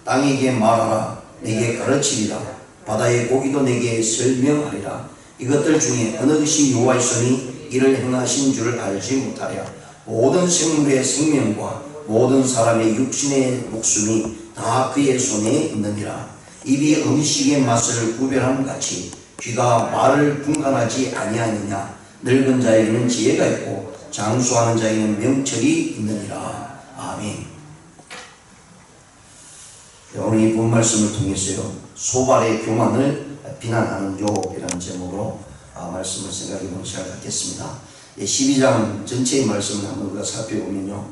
땅에게 말하라. 내게 가르치리라. 바다의 고기도 내게 설명하리라. 이것들 중에 어느 것이 여호와의 손이 이를 행하신 줄 알지 못하랴. 모든 생물의 생명과 모든 사람의 육신의 목숨이 다 그의 손에 있느니라. 입이 음식의 맛을 구별함 같이 귀가 말을 분간하지 아니하느냐. 늙은 자에게는 지혜가 있고 장수하는 자에게는 명철이 있느니라. 아멘. 오늘 이 본 말씀을 통해서요, 소발의 교만을 비난하는 욥이라는 제목으로 말씀을 생각해 보는 시간을 갖겠습니다. 12장 전체의 말씀을 한번 우리가 살펴보면요,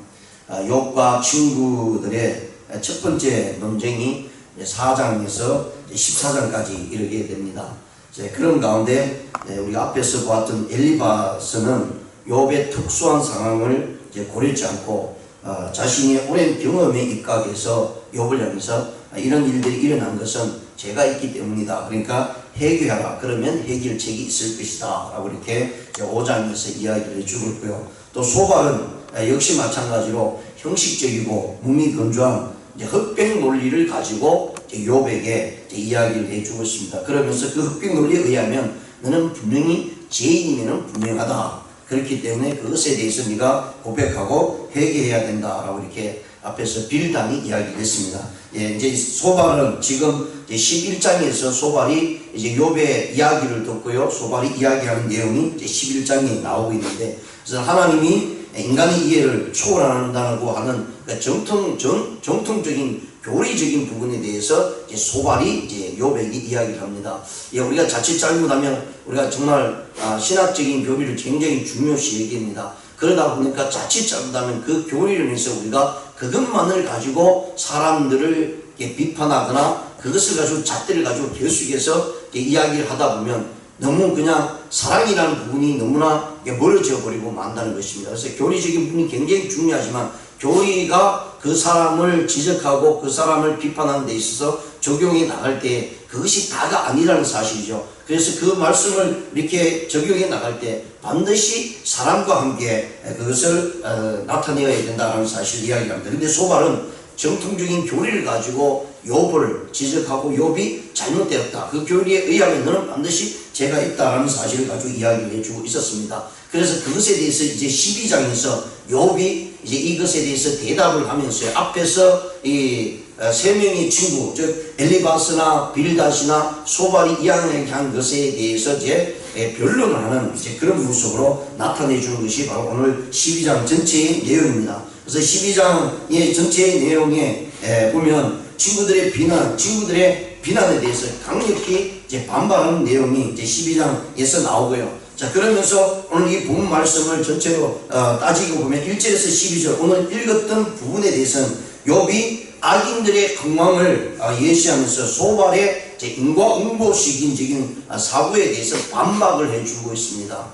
욥과 친구들의 첫 번째 논쟁이 4장에서 14장까지 이르게 됩니다. 그런 가운데 우리가 앞에서 보았던 엘리바스는 욥의 특수한 상황을 고려치 않고 자신의 오랜 경험에 입각해서 욥을 향해서 이런 일들이 일어난 것은 죄가 있기 때문이다. 그러니까 회개하라. 그러면 해결책이 있을 것이다. 라고 이렇게 5장에서 이야기를 해주고 있고요. 또 소발은 역시 마찬가지로 형식적이고 무미건조한 흑백 논리를 가지고 욥에게 이야기를 해주고 있습니다. 그러면서 그 흑백 논리에 의하면 너는 분명히 죄인이면 분명하다. 그렇기 때문에 그것에 대해서 네가 고백하고 회개해야 된다라고 이렇게 앞에서 빌단이 이야기를 했습니다. 이제 소발은 지금 11장에서 소발이 이제 욥의 이야기를 듣고요, 소발이 이야기하는 내용이 이제 11장에 나오고 있는데, 그래서 하나님이 인간의 이해를 초월한다고 하는 정통적인 교리적인 부분에 대해서 이제 소발이 이제 욥에게 이야기를 합니다. 우리가 자칫 잘못하면 우리가 정말 신학적인 교리를 굉장히 중요시 여깁니다. 그러다 보니까 자칫 잘못하면 그 교리를 위해서 우리가 그것만을 가지고 사람들을 비판하거나 그것을 가지고 잣대를 가지고 계속해서 이야기를 하다 보면 너무 그냥 사랑이라는 부분이 너무나 멀어져 버리고 만다는 것입니다. 그래서 교리적인 부분이 굉장히 중요하지만 교리가 그 사람을 지적하고 그 사람을 비판하는 데 있어서 적용해 나갈 때 그것이 다가 아니라는 사실이죠. 그래서 그 말씀을 이렇게 적용해 나갈 때 반드시 사람과 함께 그것을 나타내야 된다는 사실을 이야기합니다. 근데 소발은 정통적인 교리를 가지고 욥을 지적하고 욥이 잘못되었다. 그 교리에 의하면 너는 반드시 죄가 있다라는 사실을 가지고 이야기를 해주고 있었습니다. 그래서 그것에 대해서 이제 12장에서 욥이 이제 이것에 대해서 대답을 하면서 앞에서 이 세 명의 친구, 즉 엘리바스나 빌닷이나 소발이 이야기한 것에 대해서 이제 변론을 하는 이제 그런 모습으로 나타내 주는 것이 바로 오늘 12장 전체의 내용입니다. 그래서 12장의 전체의 내용에 보면 친구들의 비난에 대해서 강력히 이제 반발하는 내용이 이제 12장에서 나오고요. 자, 그러면서 오늘 이 본 말씀을 전체로 따지고 보면 1절에서 12절 오늘 읽었던 부분에 대해서는 욥이 악인들의 강망을 예시하면서 소발의 인과응보식인적인 사고에 대해서 반박을 해주고 있습니다.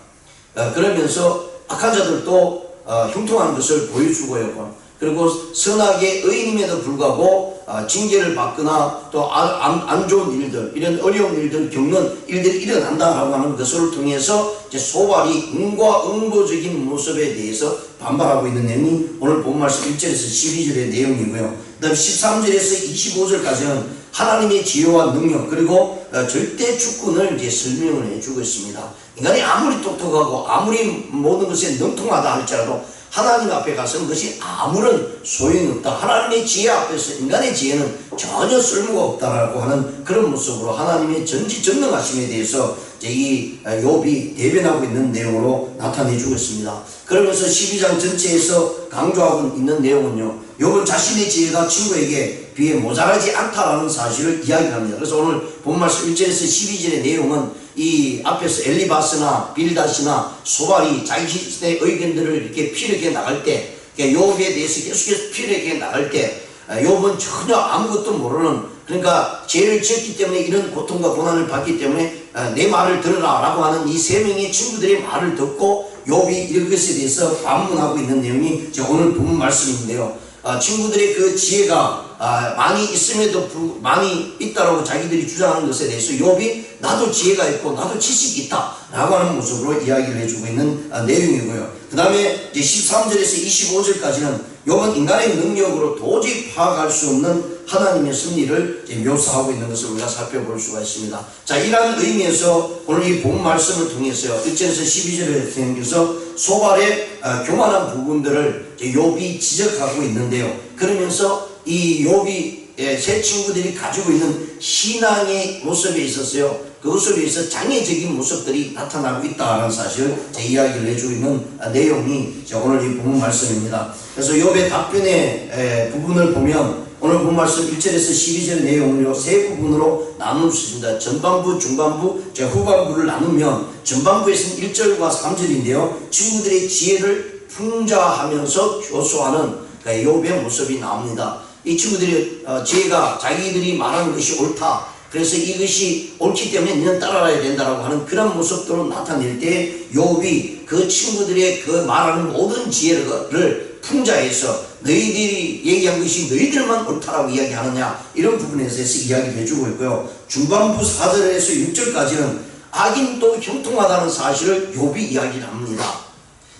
그러면서 악한 자들도 형통한 것을 보여주고요. 그리고 선하게 의인임에도 불구하고 징계를 받거나 또 안 좋은 일들, 이런 어려운 일들 겪는 일들이 일어난다라고 하는 것을 통해서 이제 소발이 인과응보적인 모습에 대해서 반발하고 있는 내용이 오늘 본 말씀 1절에서 12절의 내용이고요. 그 다음에 13절에서 25절까지는 하나님의 지혜와 능력 그리고 절대 주권을 이제 설명을 해주고 있습니다. 인간이 아무리 똑똑하고 아무리 모든 것에 능통하다 할지라도 하나님 앞에 가서는 그것이 아무런 소용이 없다. 하나님의 지혜 앞에서 인간의 지혜는 전혀 쓸모가 없다라고 하는 그런 모습으로 하나님의 전지전능하심에 대해서 이제 이 욥이 대변하고 있는 내용으로 나타내주고 있습니다. 그러면서 12장 전체에서 강조하고 있는 내용은요, 욥은 자신의 지혜가 친구에게 비해 모자라지 않다라는 사실을 이야기합니다. 그래서 오늘 본 말씀 1절에서 12절의 내용은 이 앞에서 엘리바스나 빌닷이나 소발이 자기의 의견들을 이렇게 피력해 나갈 때, 욥에 대해서 계속해서 피력해 나갈 때 욥은 전혀 아무것도 모르는, 그러니까 죄를 지었기 때문에 이런 고통과 고난을 받기 때문에 내 말을 들으라 라고 하는 이 세 명의 친구들의 말을 듣고 욥이 이런 것에 대해서 반문하고 있는 내용이 오늘 본 말씀인데요. 친구들의 그 지혜가 많이 있음에도 많이 있다라고 자기들이 주장하는 것에 대해서 욥이 나도 지혜가 있고 나도 지식이 있다 라고 하는 모습으로 이야기를 해주고 있는 내용이고요. 그 다음에 이제 13절에서 25절까지는 욥은 인간의 능력으로 도저히 파악할 수 없는 하나님의 섭리를 묘사하고 있는 것을 우리가 살펴볼 수가 있습니다. 자, 이러한 의미에서 오늘 이 본 말씀을 통해서요, 1절에서 12절에 생겨서 소발의 교만한 부분들을 욥이 지적하고 있는데요. 그러면서 이 욥이 세 친구들이 가지고 있는 신앙의 모습에 있었어요. 그것으로 인해서 장애적인 모습들이 나타나고 있다는 사실을 이야기를 해주고 있는 내용이 오늘 이 본문 말씀입니다. 그래서 욥의 답변의 부분을 보면 오늘 본 말씀 1절에서 12절 내용을 세 부분으로 나눌 수 있습니다. 전반부, 중반부, 후반부를 나누면 전반부에서는 1절과 3절인데요. 친구들의 지혜를 풍자하면서 교수하는 욥의 모습이 나옵니다. 이 친구들이 지혜가 자기들이 말하는 것이 옳다, 그래서 이것이 옳기 때문에 너는 따라가야 된다라고 하는 그런 모습들로 나타낼 때 욥이 그 친구들의 그 말하는 모든 지혜를 풍자해서 너희들이 얘기한 것이 너희들만 옳다라고 이야기하느냐, 이런 부분에서 이야기를 해주고 있고요. 중반부 4절에서 6절까지는 악인도 형통하다는 사실을 욥이 이야기를 합니다.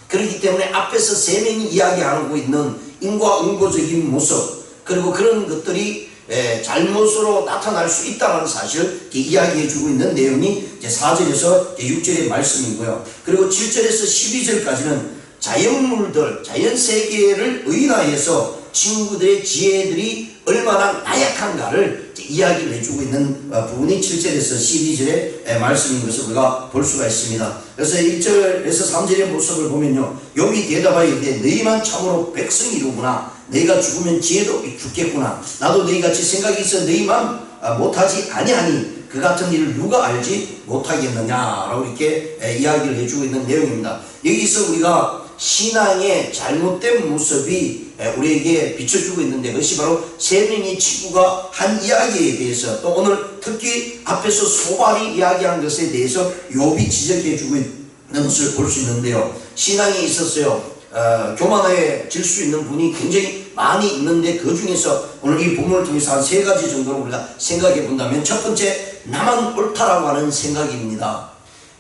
그렇기 때문에 앞에서 세 명이 이야기하고 있는 인과응보적인 모습, 그리고 그런 것들이 잘못으로 나타날 수 있다는 사실을 이야기해주고 있는 내용이 이제 4절에서 6절의 말씀이고요. 그리고 7절에서 12절까지는 자연물들, 자연세계를 의인화해서 친구들의 지혜들이 얼마나 나약한가를 이야기를 해주고 있는 부분이 7절에서 12절의 말씀인 것을 우리가 볼 수가 있습니다. 그래서 1절에서 3절의 모습을 보면요, 욥이 대답하여 이르되 너희만 참으로 백성이로구나. 너희가 죽으면 지혜도 죽겠구나. 나도 너희같이 생각이 있어 너희만 못하지 아니하니 그 같은 일을 누가 알지 못하겠느냐라고 이렇게 이야기를 해주고 있는 내용입니다. 여기서 우리가 신앙의 잘못된 모습이 우리에게 비춰주고 있는데, 그것이 바로 세 명의 친구가 한 이야기에 대해서, 또 오늘 특히 앞에서 소발이 이야기한 것에 대해서 욥이 지적해주고 있는 것을 볼 수 있는데요. 신앙에 있었어요. 교만해질 수 있는 분이 굉장히 많이 있는데, 그 중에서 오늘 이 본문을 통해서 한 세 가지 정도로 우리가 생각해 본다면, 첫 번째, 나만 옳다라고 하는 생각입니다.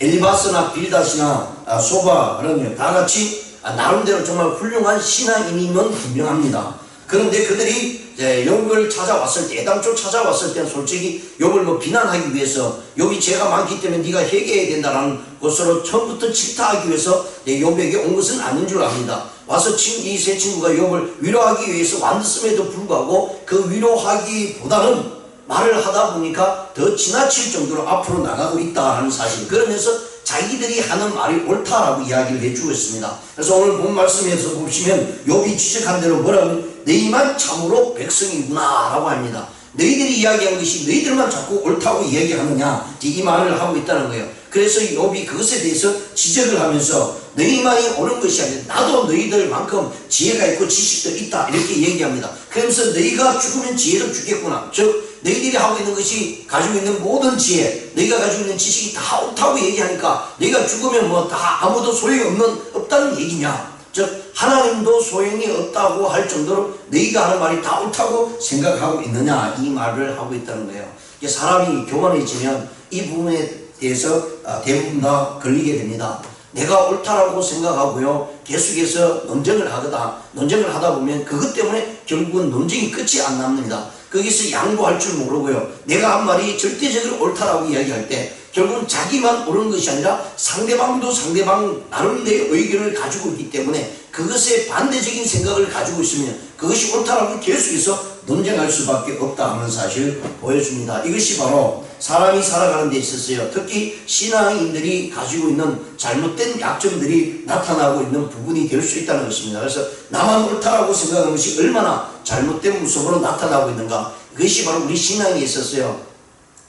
엘리바스나 빌닷이나 소바는 다 같이 나름대로 정말 훌륭한 신앙인이면 분명합니다. 그런데 그들이 욥을 찾아왔을 때, 애당초 찾아왔을 때는 솔직히 욥을 뭐 비난하기 위해서, 욥이 죄가 많기 때문에 네가 회개해야 된다는 것으로 처음부터 질타하기 위해서 욥에게 온 것은 아닌 줄 압니다. 와서 이 세 친구가 욥을 위로하기 위해서 왔음에도 불구하고 그 위로하기보다는 말을 하다 보니까 더 지나칠 정도로 앞으로 나가고 있다는 사실, 그러면서 자기들이 하는 말이 옳다라고 이야기를 해주고 있습니다. 그래서 오늘 본 말씀에서 보시면 욥이 지적한 대로 뭐라고, 너희만 참으로 백성이구나 라고 합니다. 너희들이 이야기한 것이 너희들만 자꾸 옳다고 이야기하느냐, 이 말을 하고 있다는 거예요. 그래서 욥이 그것에 대해서 지적을 하면서 너희만이 옳은 것이 아니라 나도 너희들만큼 지혜가 있고 지식도 있다, 이렇게 얘기합니다. 그러면서 너희가 죽으면 지혜도 죽겠구나, 즉 너희들이 하고 있는 것이 가지고 있는 모든 지혜, 너희가 가지고 있는 지식이 다 옳다고 얘기하니까 너희가 죽으면 뭐 다 아무도 소용이 없다는 얘기냐, 즉 하나님도 소용이 없다고 할 정도로 너희가 하는 말이 다 옳다고 생각하고 있느냐, 이 말을 하고 있다는 거예요. 사람이 교만해지면 이 부분에 대해서 대부분 다 걸리게 됩니다. 내가 옳다라고 생각하고요, 계속해서 논쟁을 하다 보면 그것 때문에 결국은 논쟁이 끝이 안 납니다. 거기서 양보할 줄 모르고요, 내가 한 말이 절대적으로 옳다라고 이야기할 때 결국은 자기만 옳은 것이 아니라 상대방도 상대방 나름대로의 의견을 가지고 있기 때문에 그것에 반대적인 생각을 가지고 있으면 그것이 옳다라고 계속해서 논쟁할 수밖에 없다 하는 사실을 보여줍니다. 이것이 바로 사람이 살아가는 데 있어서요, 특히 신앙인들이 가지고 있는 잘못된 약점들이 나타나고 있는 부분이 될 수 있다는 것입니다. 그래서 나만 옳다라고 생각하는 것이 얼마나 잘못된 모습으로 나타나고 있는가, 그것이 바로 우리 신앙에 있어서요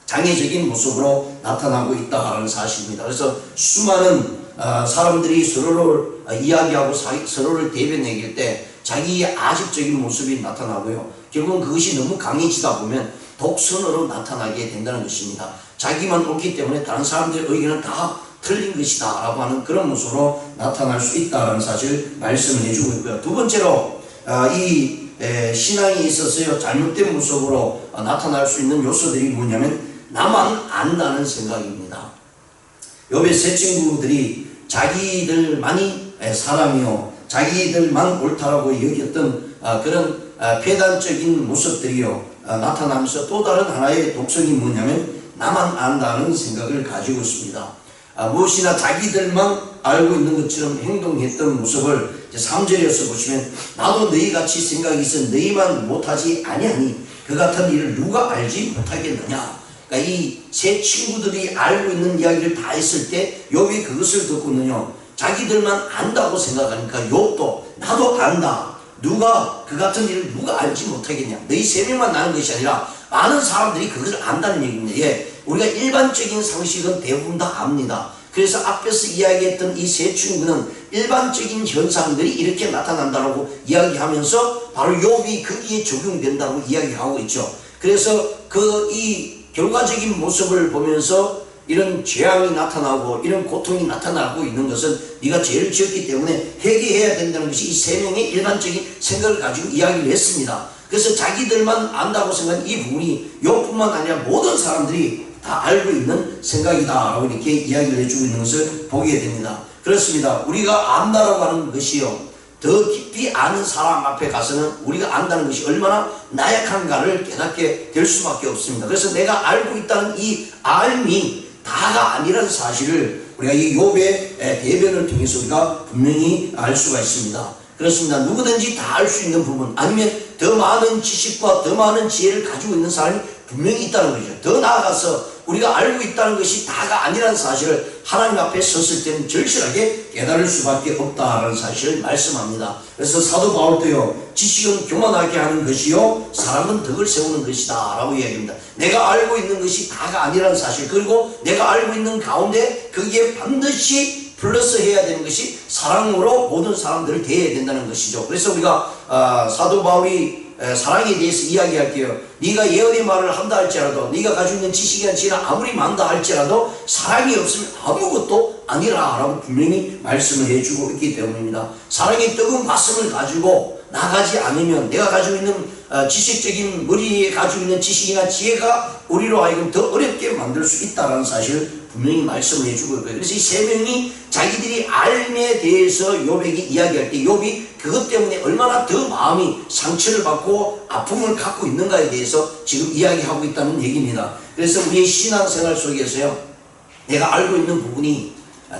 장애적인 모습으로 나타나고 있다는 사실입니다. 그래서 수많은 사람들이 서로를 이야기하고 서로를 대변해길 때 자기의 아집적인 모습이 나타나고요, 결국은 그것이 너무 강해지다 보면 독선으로 나타나게 된다는 것입니다. 자기만 옳기 때문에 다른 사람들의 의견은 다 틀린 것이다 라고 하는 그런 모습으로 나타날 수 있다는 사실 말씀을 해주고 있고요. 두 번째로 이 신앙에 있어서요 잘못된 모습으로 나타날 수 있는 요소들이 뭐냐면 나만 안다는 생각입니다. 욥의 세 친구들이 자기들만이 사람이요, 자기들만 옳다라고 여겼던 그런 폐단적인 모습들이요 나타나면서 또 다른 하나의 독성이 뭐냐면 나만 안다는 생각을 가지고 있습니다. 무엇이나 자기들만 알고 있는 것처럼 행동했던 모습을 3절에서 보시면 나도 너희같이 생각이 있어 너희만 못하지 아니하니 그 같은 일을 누가 알지 못하겠느냐. 그러니까 이 세 친구들이 알고 있는 이야기를 다 했을 때 욥이 그것을 듣고는요 자기들만 안다고 생각하니까 욥도 나도 안다. 누가 그 같은 일을 누가 알지 못하겠냐. 너희 세 명만 아는 것이 아니라 많은 사람들이 그것을 안다는 얘기입니다. 예, 우리가 일반적인 상식은 대부분 다 압니다. 그래서 앞에서 이야기했던 이 세 친구는 일반적인 현상들이 이렇게 나타난다고 이야기하면서 바로 욥이 거기에 적용된다고 이야기하고 있죠. 그래서 이 결과적인 모습을 보면서 이런 재앙이 나타나고 이런 고통이 나타나고 있는 것은 네가 죄를 지었기 때문에 회개해야 된다는 것이 이 세 명의 일반적인 생각을 가지고 이야기를 했습니다. 그래서 자기들만 안다고 생각한 이 부분이 욥뿐만 아니라 모든 사람들이 다 알고 있는 생각이다 라고 이렇게 이야기를 해주고 있는 것을 보게 됩니다. 그렇습니다. 우리가 안다라고 하는 것이요 더 깊이 아는 사람 앞에 가서는 우리가 안다는 것이 얼마나 나약한가를 깨닫게 될 수밖에 없습니다. 그래서 내가 알고 있다는 이 알미 다가 아니라는 사실을 우리가 이 욥의 대변을 통해서 우리가 분명히 알 수가 있습니다. 그렇습니다. 누구든지 다 알 수 있는 부분 아니면 더 많은 지식과 더 많은 지혜를 가지고 있는 사람이 분명히 있다는 거죠. 더 나아가서 우리가 알고 있다는 것이 다가 아니라는 사실을 하나님 앞에 섰을 때는 절실하게 깨달을 수밖에 없다라는 사실을 말씀합니다. 그래서 사도 바울도요 지식은 교만하게 하는 것이요 사람은 덕을 세우는 것이다 라고 이야기합니다. 내가 알고 있는 것이 다가 아니라는 사실 그리고 내가 알고 있는 가운데 거기에 반드시 플러스 해야 되는 것이 사랑으로 모든 사람들을 대해야 된다는 것이죠. 그래서 우리가 사도 바울이 사랑에 대해서 이야기할게요. 네가 예언의 말을 한다 할지라도 네가 가지고 있는 지식이나 지혜가 아무리 많다 할지라도 사랑이 없으면 아무것도 아니라 라고 분명히 말씀을 해주고 있기 때문입니다. 사랑의 뜨거운 가슴을 가지고 나가지 않으면 내가 가지고 있는 지식적인 머리에 가지고 있는 지식이나 지혜가 우리로 하여금 더 어렵게 만들 수 있다는 사실을 분명히 말씀을 해주고 있고요. 그래서 이 세 명이 자기들이 알에 대해서 욥에게 이야기할 때 욥이 그것 때문에 얼마나 더 마음이 상처를 받고 아픔을 갖고 있는가에 대해서 지금 이야기하고 있다는 얘기입니다. 그래서 우리의 신앙생활 속에서요 내가 알고 있는 부분이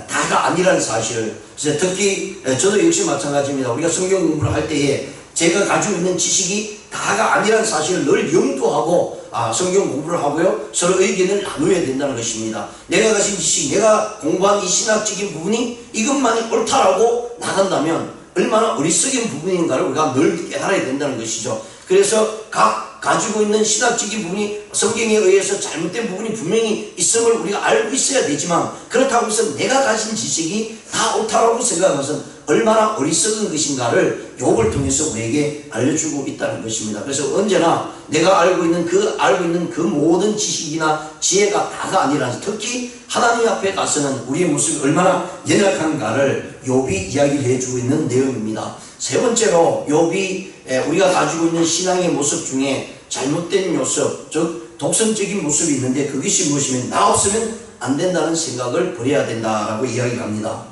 다가 아니라는 사실을 그래서 특히 저도 역시 마찬가지입니다. 우리가 성경 공부를 할 때에 제가 가지고 있는 지식이 다가 아니라는 사실을 늘 염두하고 성경 공부를 하고요 서로 의견을 나누어야 된다는 것입니다. 내가 가진 지식, 내가 공부한 이 신학적인 부분이 이것만이 옳다라고 나간다면 얼마나 어리석인 부분인가를 우리가 늘 깨달아야 된다는 것이죠. 그래서 각 가지고 있는 신학적인 부분이 성경에 의해서 잘못된 부분이 분명히 있음을 우리가 알고 있어야 되지만 그렇다고 해서 내가 가진 지식이 다 옳다라고 생각하는 것은 얼마나 어리석은 것인가를 욥을 통해서 우리에게 알려주고 있다는 것입니다. 그래서 언제나 내가 알고 있는 그 모든 지식이나 지혜가 다가 아니라 특히 하나님 앞에 가서는 우리의 모습이 얼마나 연약한가를 욥이 이야기를 해주고 있는 내용입니다. 세 번째로 욥이 우리가 가지고 있는 신앙의 모습 중에 잘못된 모습, 즉 독선적인 모습이 있는데 그것이 무엇이면 나 없으면 안 된다는 생각을 버려야 된다라고 이야기합니다.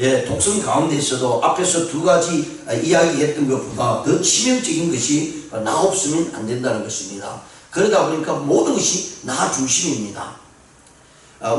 예, 독선 가운데서도 앞에서 두 가지 이야기했던 것보다 더 치명적인 것이 나 없으면 안 된다는 것입니다. 그러다 보니까 모든 것이 나 중심입니다.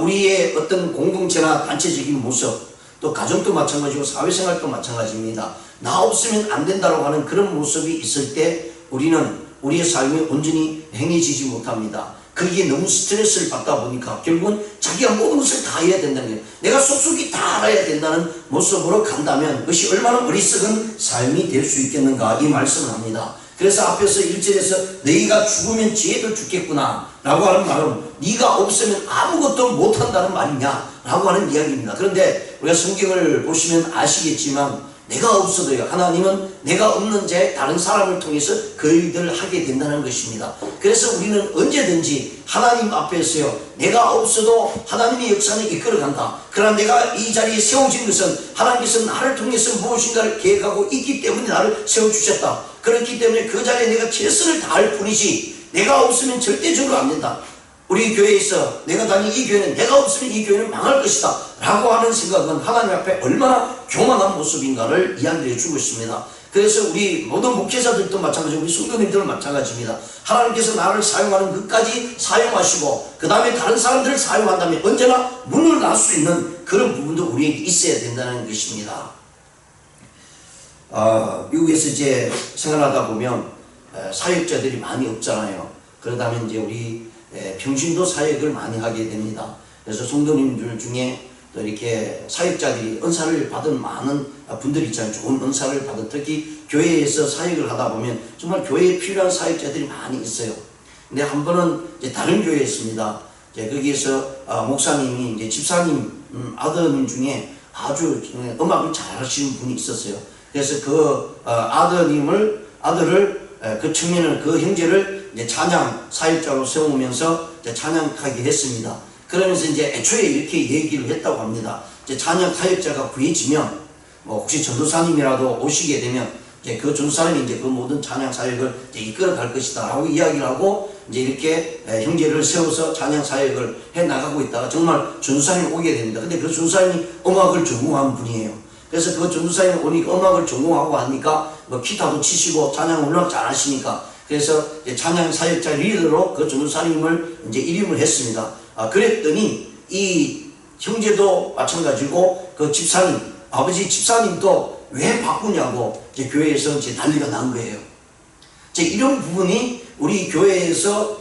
우리의 어떤 공동체나 단체적인 모습, 또 가정도 마찬가지고 사회생활도 마찬가지입니다. 나 없으면 안 된다고 하는 그런 모습이 있을 때 우리는 우리의 삶이 온전히 행해지지 못합니다. 거기에 너무 스트레스를 받다 보니까 결국은 자기가 모든 것을 다 해야 된다는 거예요. 내가 속속이 다 알아야 된다는 모습으로 간다면 그것이 얼마나 어리석은 삶이 될 수 있겠는가 이 말씀을 합니다. 그래서 앞에서 1절에서 너희가 죽으면 지혜도 죽겠구나 라고 하는 말은 네가 없으면 아무것도 못한다는 말이냐 라고 하는 이야기입니다. 그런데 우리가 성경을 보시면 아시겠지만 내가 없어도요 하나님은 내가 없는 자 다른 사람을 통해서 그 일들을 하게 된다는 것입니다. 그래서 우리는 언제든지 하나님 앞에서요 내가 없어도 하나님의 역사는 이끌어간다. 그러나 내가 이 자리에 세워진 것은 하나님께서 나를 통해서 무엇인가를 계획하고 있기 때문에 나를 세워주셨다. 그렇기 때문에 그 자리에 내가 최선을 다할 뿐이지 내가 없으면 절대적으로 안 된다. 우리 교회에서 내가 다니는 이 교회는 내가 없으면 이 교회는 망할 것이다 라고 하는 생각은 하나님 앞에 얼마나 교만한 모습인가를 이야기해 주고 있습니다. 그래서 우리 모든 목회자들도 마찬가지고 우리 성도님들은 마찬가지입니다. 하나님께서 나를 사용하는 것까지 사용하시고 그 다음에 다른 사람들을 사용한다면 언제나 문을 열 수 있는 그런 부분도 우리에게 있어야 된다는 것입니다. 미국에서 이제 생활하다 보면 사역자들이 많이 없잖아요. 그러다면 이제 우리 평신도 사역을 많이 하게 됩니다. 그래서 성도님들 중에 또 이렇게 사역자들이 은사를 받은 많은 분들이 있잖아요. 좋은 은사를 받은, 특히 교회에서 사역을 하다 보면 정말 교회에 필요한 사역자들이 많이 있어요. 근데 한 번은 이제 다른 교회였습니다. 이제 거기에서 목사님이 이제 집사님 아드님 중에 아주 음악을 잘 하시는 분이 있었어요. 그래서 그 아들을 그 청년을, 그 형제를 이제 찬양 사역자로 세우면서 이제 찬양하게 했습니다. 그러면서 이제 애초에 이렇게 얘기를 했다고 합니다. 이제 찬양 사역자가 구해지면 뭐 혹시 전도사님이라도 오시게 되면 이제 그 전도사님이 이제 그 모든 찬양 사역을 이제 이끌어 갈 것이다 라고 이야기를 하고 이제 이렇게 형제를 세워서 찬양 사역을 해 나가고 있다가 정말 전도사님이 오게 됩니다. 근데 그 전도사님이 음악을 전공한 분이에요. 그래서 그 전도사님이 오니까 음악을 전공하고 하니까 뭐 기타도 치시고 찬양 워낙 잘 하시니까 그래서 찬양 사역자 리더로 그 전도사님을 이제 일임을 했습니다. 그랬더니 이 형제도 마찬가지고 그 집사님, 아버지 집사님도 왜 바꾸냐고 이제 교회에서 이제 난리가 난 거예요. 이제 이런 부분이 우리 교회에서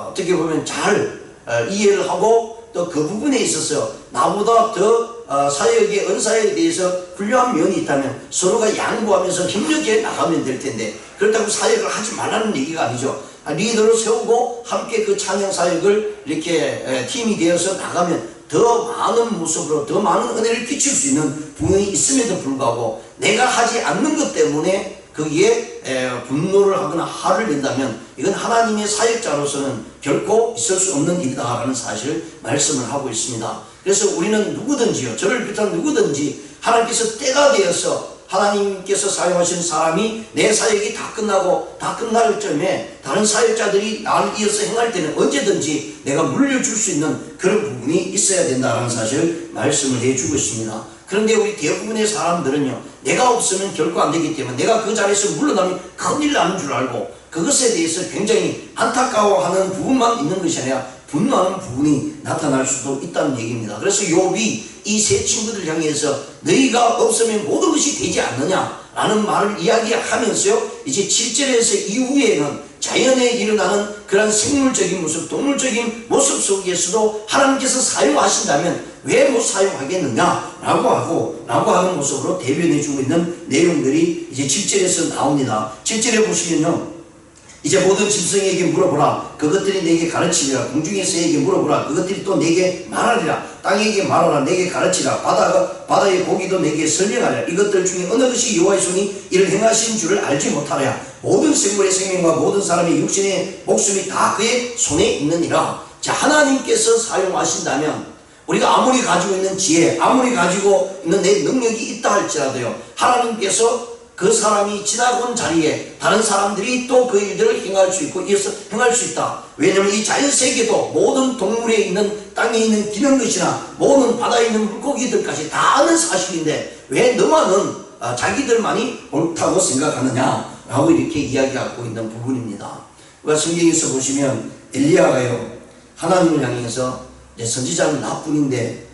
어떻게 보면 잘 이해를 하고 또 그 부분에 있어서 나보다 더 사역의 은사에 대해서 훌륭한 면이 있다면 서로가 양보하면서 협력해 나가면 될 텐데 그렇다고 사역을 하지 말라는 얘기가 아니죠. 리더를 세우고 함께 그 찬양 사역을 이렇게 팀이 되어서 나가면 더 많은 모습으로 더 많은 은혜를 끼칠 수 있는 부분이 있음에도 불구하고 내가 하지 않는 것 때문에 거기에 분노를 하거나 화를 낸다면 이건 하나님의 사역자로서는 결코 있을 수 없는 일이다라는 사실을 말씀을 하고 있습니다. 그래서 우리는 누구든지요, 저를 비롯한 누구든지 하나님께서 때가 되어서 하나님께서 사용하신 사람이 내 사역이 다 끝날 점에 다른 사역자들이 나를 이어서 행할 때는 언제든지 내가 물려줄 수 있는 그런 부분이 있어야 된다는 사실을 말씀을 해주고 있습니다. 그런데 우리 대부분의 사람들은요, 내가 없으면 결코 안 되기 때문에 내가 그 자리에서 물러나면 큰일 나는 줄 알고 그것에 대해서 굉장히 안타까워하는 부분만 있는 것이 아니라 분노하는 부분이 나타날 수도 있다는 얘기입니다. 그래서 욥이 이 세 친구들 향해서 너희가 없으면 모든 것이 되지 않느냐라는 말을 이야기하면서요, 이제 7절에서 이후에는 자연에 일어나는 그런 생물적인 모습, 동물적인 모습 속에서도 하나님께서 사용하신다면 왜 못 사용하겠느냐라고 하는 모습으로 대변해주고 있는 내용들이 이제 7절에서 나옵니다. 7절에 보시면요, 이제 모든 짐승에게 물어보라. 그것들이 내게 가르치리라. 공중의 새에게 물어보라. 그것들이 또 내게 말하리라. 땅에게 말하라. 내게 가르치라. 바다의 고기도 내게 설명하리라. 이것들 중에 어느 것이 여호와의 손이 이를 행하신 줄을 알지 못하랴. 모든 생물의 생명과 모든 사람의 육신의 목숨이 다 그의 손에 있느니라. 자, 하나님께서 사용하신다면 우리가 아무리 가지고 있는 지혜, 아무리 가지고 있는 내 능력이 있다 할지라도요, 하나님께서 그 사람이 지나온 자리에 다른 사람들이 또 그 일들을 행할 수 있고 이어서 행할 수 있다. 왜냐하면 이 자연세계도 모든 동물에 있는 땅에 있는 기는 것이나 모든 바다에 있는 물고기들까지 다 아는 사실인데 왜 너만은 자기들만이 옳다고 생각하느냐라고 이렇게 이야기하고 있는 부분입니다. 우리가 성경에서 보시면 엘리야가요, 하나님을 향해서 선지자는 나뿐인데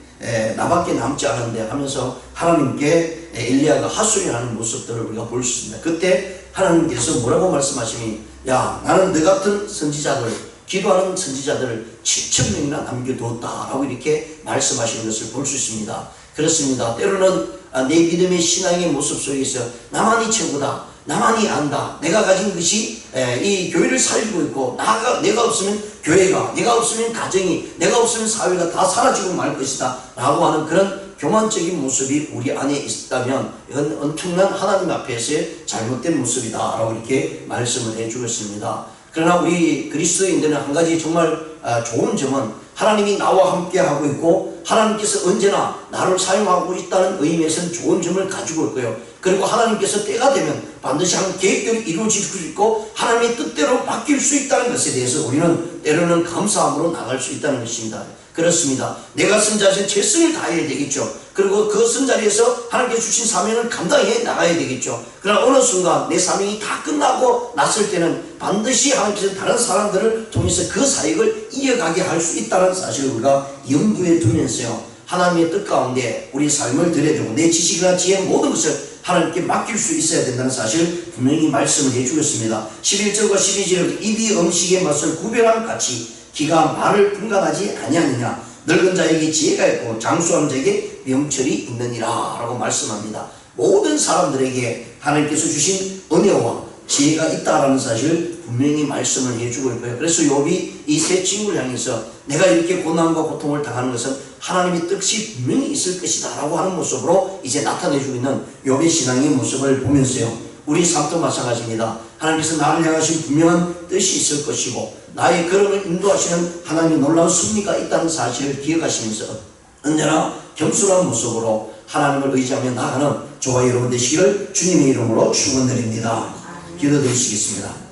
나밖에 남지 않은데 하면서 하나님께 엘리야가 하소연하는 모습들을 우리가 볼 수 있습니다. 그때 하나님께서 뭐라고 말씀하시니, 야, 나는 너 같은 선지자들, 기도하는 선지자들을 7,000명이나 남겨두었다 라고 이렇게 말씀하시는 것을 볼 수 있습니다. 그렇습니다. 때로는 내 믿음의 신앙의 모습 속에서 나만이 최고다, 나만이 안다, 내가 가진 것이 이 교회를 살리고 있고 내가 없으면 교회가, 내가 없으면 가정이, 내가 없으면 사회가 다 사라지고 말 것이다 라고 하는 그런 교만적인 모습이 우리 안에 있다면 이건 엄청난 하나님 앞에서의 잘못된 모습이다 라고 이렇게 말씀을 해주고 있습니다. 그러나 우리 그리스도인들은 한 가지 정말 좋은 점은 하나님이 나와 함께 하고 있고 하나님께서 언제나 나를 사용하고 있다는 의미에서는 좋은 점을 가지고 있고요. 그리고 하나님께서 때가 되면 반드시 한 계획대로 이루어질 수 있고 하나님의 뜻대로 바뀔 수 있다는 것에 대해서 우리는 때로는 감사함으로 나갈 수 있다는 것입니다. 그렇습니다. 내가 쓴 자신 최선을 다해야 되겠죠. 그리고 그 선자리에서 하나님께 주신 사명을 감당해 나가야 되겠죠. 그러나 어느 순간 내 사명이 다 끝나고 났을 때는 반드시 하나님께서 다른 사람들을 통해서 그 사역을 이어가게 할 수 있다는 사실을 우리가 염두에 두면서요, 하나님의 뜻 가운데 우리 삶을 드려야 되고 내 지식이나 지혜 모든 것을 하나님께 맡길 수 있어야 된다는 사실을 분명히 말씀을 해주겠습니다. 11절과 12절에 입이 음식의 맛을 구별함 같이 기가 말을 분간하지 아니하느냐. 늙은 자에게 지혜가 있고 장수한 자에게 명철이 있느니라 라고 말씀합니다. 모든 사람들에게 하나님께서 주신 은혜와 지혜가 있다라는 사실을 분명히 말씀을 해주고 있고요. 그래서 욥이 이 세 친구를 향해서 내가 이렇게 고난과 고통을 당하는 것은 하나님의 뜻이 분명히 있을 것이다 라고 하는 모습으로 이제 나타내주고 있는 욥의 신앙의 모습을 보면서요, 우리 삶도 마찬가지입니다. 하나님께서 나를 향하신 분명한 뜻이 있을 것이고 나의 걸음을 인도하시는 하나님의 놀라운 섭리가 있다는 사실을 기억하시면서 언제나 겸손한 모습으로 하나님을 의지하며 나가는 저와 여러분 되시기를 주님의 이름으로 축원드립니다. 기도드리시겠습니다.